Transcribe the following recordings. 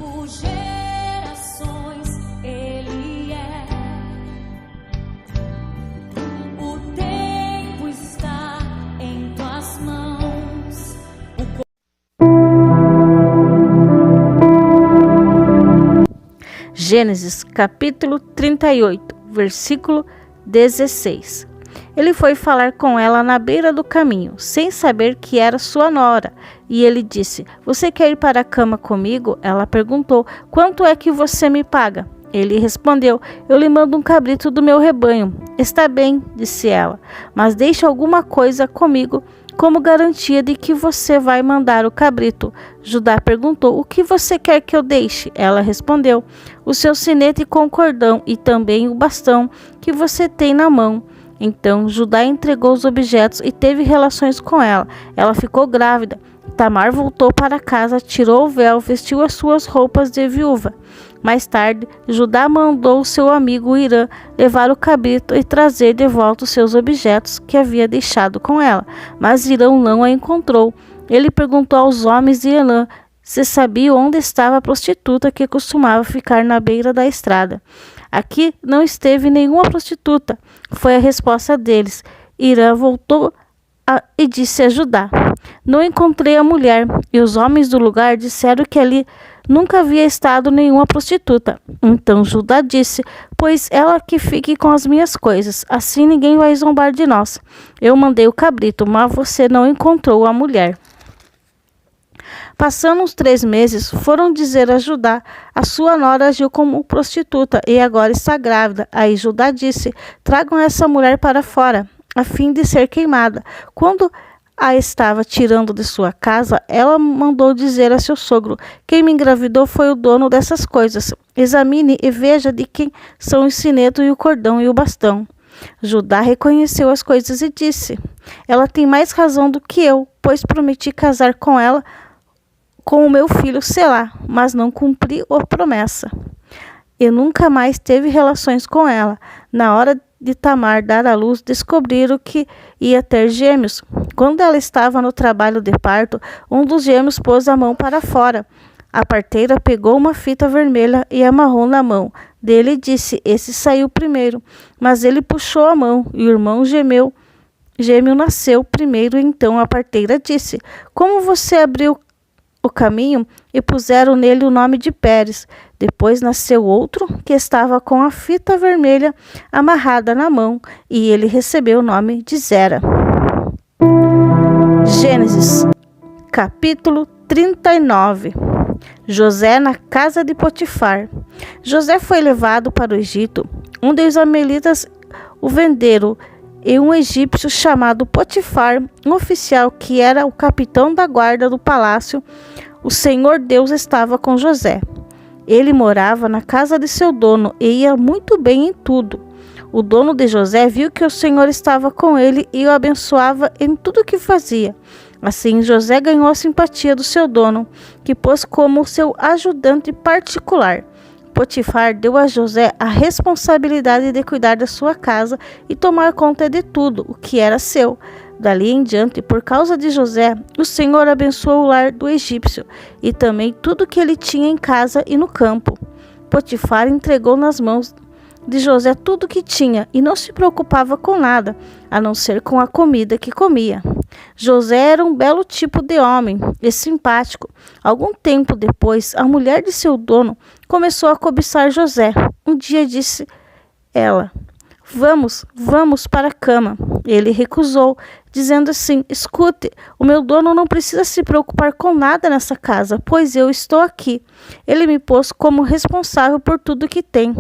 por gerações Ele é. O tempo está em tuas mãos. Gênesis capítulo 38, versículo 16. Ele foi falar com ela na beira do caminho, sem saber que era sua nora. E ele disse: Você quer ir para a cama comigo? Ela perguntou: Quanto é que você me paga? Ele respondeu: Eu lhe mando um cabrito do meu rebanho. Está bem, disse ela, mas deixe alguma coisa comigo como garantia de que você vai mandar o cabrito. Judá perguntou: O que você quer que eu deixe? Ela respondeu: O seu sinete com cordão e também o bastão que você tem na mão. Então Judá entregou os objetos e teve relações com ela. Ela ficou grávida. Tamar voltou para casa, tirou o véu, vestiu as suas roupas de viúva. Mais tarde, Judá mandou seu amigo Irã levar o cabrito e trazer de volta os seus objetos que havia deixado com ela. Mas Irã não a encontrou. Ele perguntou aos homens de Elã se sabia onde estava a prostituta que costumava ficar na beira da estrada. Aqui não esteve nenhuma prostituta, foi a resposta deles. Irã voltou e disse a Judá: Não encontrei a mulher. E os homens do lugar disseram que ali nunca havia estado nenhuma prostituta. Então Judá disse: Pois ela que fique com as minhas coisas, assim ninguém vai zombar de nós. Eu mandei o cabrito, mas você não encontrou a mulher. Passando uns 3 meses, foram dizer a Judá: A sua nora agiu como prostituta e agora está grávida. Aí Judá disse: Tragam essa mulher para fora, a fim de ser queimada. Quando a estava tirando de sua casa, ela mandou dizer a seu sogro: Quem me engravidou foi o dono dessas coisas. Examine e veja de quem são o sineto e o cordão e o bastão. Judá reconheceu as coisas e disse: Ela tem mais razão do que eu, pois prometi casar com ela com o meu filho Selá, mas não cumpri a promessa. E nunca mais teve relações com ela. Na hora de Tamar dar à luz, descobriram que ia ter gêmeos. Quando ela estava no trabalho de parto, um dos gêmeos pôs a mão para fora. A parteira pegou uma fita vermelha e amarrou na mão dele e disse: Esse saiu primeiro. Mas ele puxou a mão e o irmão gêmeo nasceu primeiro. Então a parteira disse: Como você abriu o caminho? E puseram nele o nome de Pérez. Depois nasceu outro que estava com a fita vermelha amarrada na mão, e ele recebeu o nome de Zera. Gênesis capítulo 39. José na casa de Potifar. José foi levado para o Egito, onde os amalequitas o venderam, e um egípcio chamado Potifar, um oficial que era o capitão da guarda do palácio. O Senhor Deus estava com José. Ele morava na casa de seu dono e ia muito bem em tudo. O dono de José viu que o Senhor estava com ele e o abençoava em tudo o que fazia. Assim, José ganhou a simpatia do seu dono, que pôs como seu ajudante particular. Potifar deu a José a responsabilidade de cuidar da sua casa e tomar conta de tudo o que era seu. Dali em diante, por causa de José, o Senhor abençoou o lar do egípcio e também tudo que ele tinha em casa e no campo. Potifar entregou nas mãos de José tudo o que tinha e não se preocupava com nada, a não ser com a comida que comia. José era um belo tipo de homem e simpático. Algum tempo depois, a mulher de seu dono começou a cobiçar José. Um dia disse ela: Vamos para a cama. Ele recusou, dizendo assim: Escute, o meu dono não precisa se preocupar com nada nessa casa, pois eu estou aqui. Ele me pôs como responsável por tudo que tem.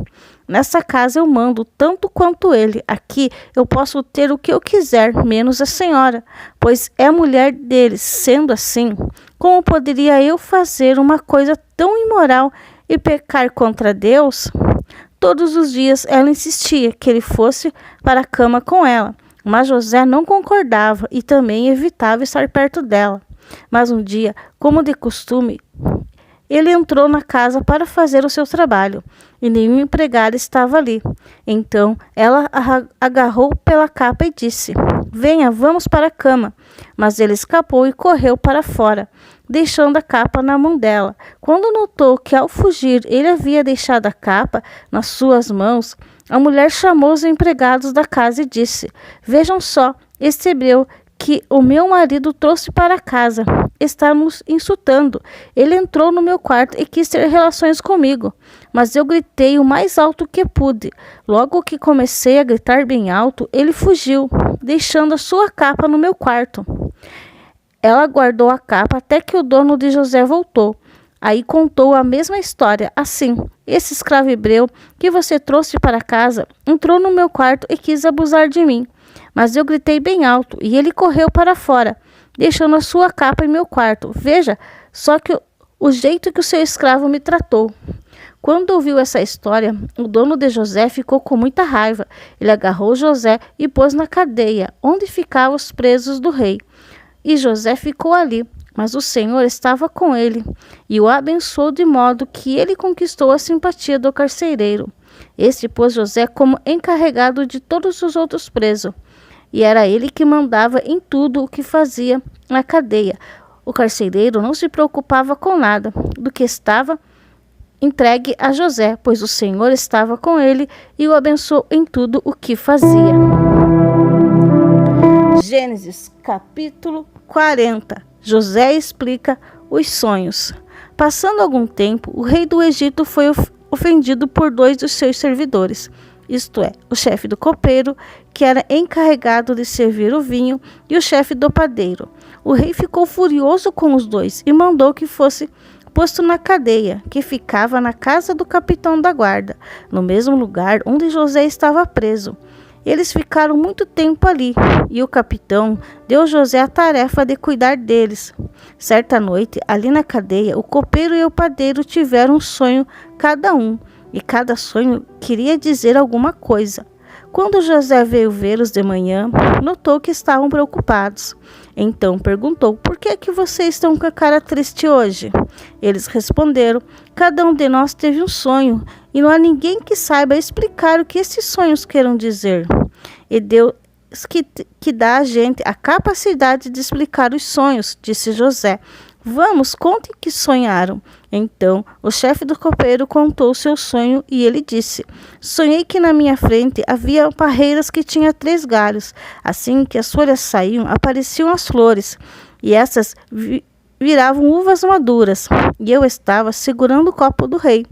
Nessa casa eu mando tanto quanto ele. Aqui eu posso ter o que eu quiser, menos a senhora, pois é a mulher dele. Sendo assim, como poderia eu fazer uma coisa tão imoral e pecar contra Deus? Todos os dias ela insistia que ele fosse para a cama com ela, mas José não concordava e também evitava estar perto dela. Mas um dia, como de costume, ele entrou na casa para fazer o seu trabalho e nenhum empregado estava ali. Então ela agarrou pela capa e disse: Venha, vamos para a cama. Mas ele escapou e correu para fora. deixando a capa na mão dela. Quando notou que ao fugir ele havia deixado a capa nas suas mãos, a mulher chamou os empregados da casa e disse: "Vejam só, este hebreu que o meu marido trouxe para casa está nos insultando. Ele entrou no meu quarto e quis ter relações comigo, mas eu gritei o mais alto que pude. Logo que comecei a gritar bem alto, ele fugiu, deixando a sua capa no meu quarto." Ela guardou a capa até que o dono de José voltou. Aí contou a mesma história, assim: "Esse escravo hebreu que você trouxe para casa entrou no meu quarto e quis abusar de mim. Mas eu gritei bem alto e ele correu para fora, deixando a sua capa em meu quarto. Veja só que o jeito que o seu escravo me tratou." Quando ouviu essa história, o dono de José ficou com muita raiva. Ele agarrou José e pôs na cadeia, onde ficavam os presos do rei. E José ficou ali, mas o Senhor estava com ele e o abençoou de modo que ele conquistou a simpatia do carcereiro. Este pôs José como encarregado de todos os outros presos, e era ele que mandava em tudo o que fazia na cadeia. O carcereiro não se preocupava com nada do que estava entregue a José, pois o Senhor estava com ele e o abençoou em tudo o que fazia. Gênesis, capítulo 40. José explica os sonhos. Passando algum tempo, o rei do Egito foi ofendido por 2 dos seus servidores, isto é, o chefe do copeiro, que era encarregado de servir o vinho, e o chefe do padeiro. O rei ficou furioso com os 2 e mandou que fosse posto na cadeia, que ficava na casa do capitão da guarda, no mesmo lugar onde José estava preso. Eles ficaram muito tempo ali, e o capitão deu a José a tarefa de cuidar deles. Certa noite, ali na cadeia, o copeiro e o padeiro tiveram um sonho cada um, e cada sonho queria dizer alguma coisa. Quando José veio vê-los de manhã, notou que estavam preocupados. Então perguntou: "Por que é que vocês estão com a cara triste hoje?" Eles responderam: "Cada um de nós teve um sonho, e não há ninguém que saiba explicar o que esses sonhos queiram dizer. E Deus que dá a gente a capacidade de explicar os sonhos", disse José. "Vamos, contem que sonharam." Então o chefe do copeiro contou seu sonho e ele disse: "Sonhei que na minha frente havia parreiras que tinham 3 galhos. Assim que as folhas saíam, apareciam as flores, e essas viravam uvas maduras, e eu estava segurando o copo do rei.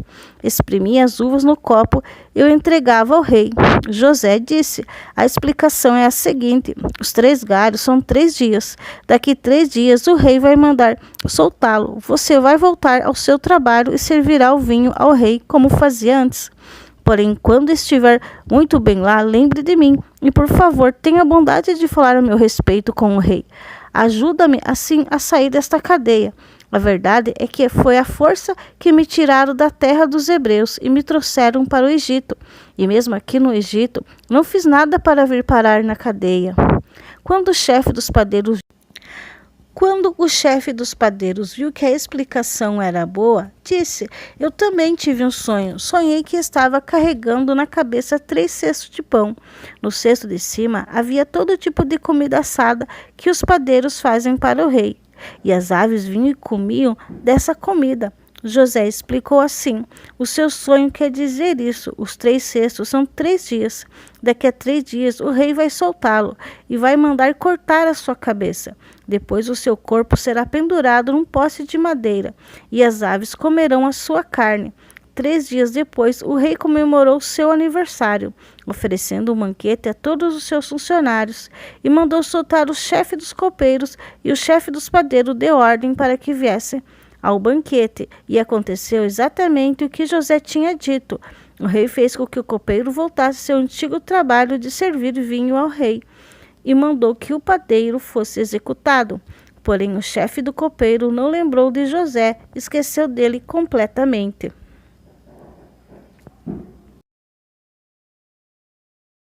Exprimia as uvas no copo e eu entregava ao rei." José disse: "A explicação é a seguinte: os 3 galhos são 3 dias. Daqui 3 dias o rei vai mandar soltá-lo. Você vai voltar ao seu trabalho e servirá o vinho ao rei como fazia antes. Porém, quando estiver muito bem lá, lembre de mim e, por favor, tenha a bondade de falar a meu respeito com o rei. Ajuda-me assim a sair desta cadeia. A verdade é que foi a força que me tiraram da terra dos hebreus e me trouxeram para o Egito. E mesmo aqui no Egito, não fiz nada para vir parar na cadeia." Quando o chefe dos padeiros viu que a explicação era boa, disse: "Eu também tive um sonho. Sonhei que estava carregando na cabeça 3 cestos de pão. No cesto de cima havia todo tipo de comida assada que os padeiros fazem para o rei. E as aves vinham e comiam dessa comida." José explicou assim: "O seu sonho quer dizer isso. Os 3 cestos são 3 dias. Daqui a 3 dias o rei vai soltá-lo e vai mandar cortar a sua cabeça. Depois o seu corpo será pendurado num poste de madeira e as aves comerão a sua carne. 3 dias depois, o rei comemorou seu aniversário, oferecendo um banquete a todos os seus funcionários, e mandou soltar o chefe dos copeiros, e o chefe dos padeiros deu ordem para que viessem ao banquete, e aconteceu exatamente o que José tinha dito. O rei fez com que o copeiro voltasse ao seu antigo trabalho de servir vinho ao rei, e mandou que o padeiro fosse executado. Porém, o chefe do copeiro não lembrou de José, esqueceu dele completamente.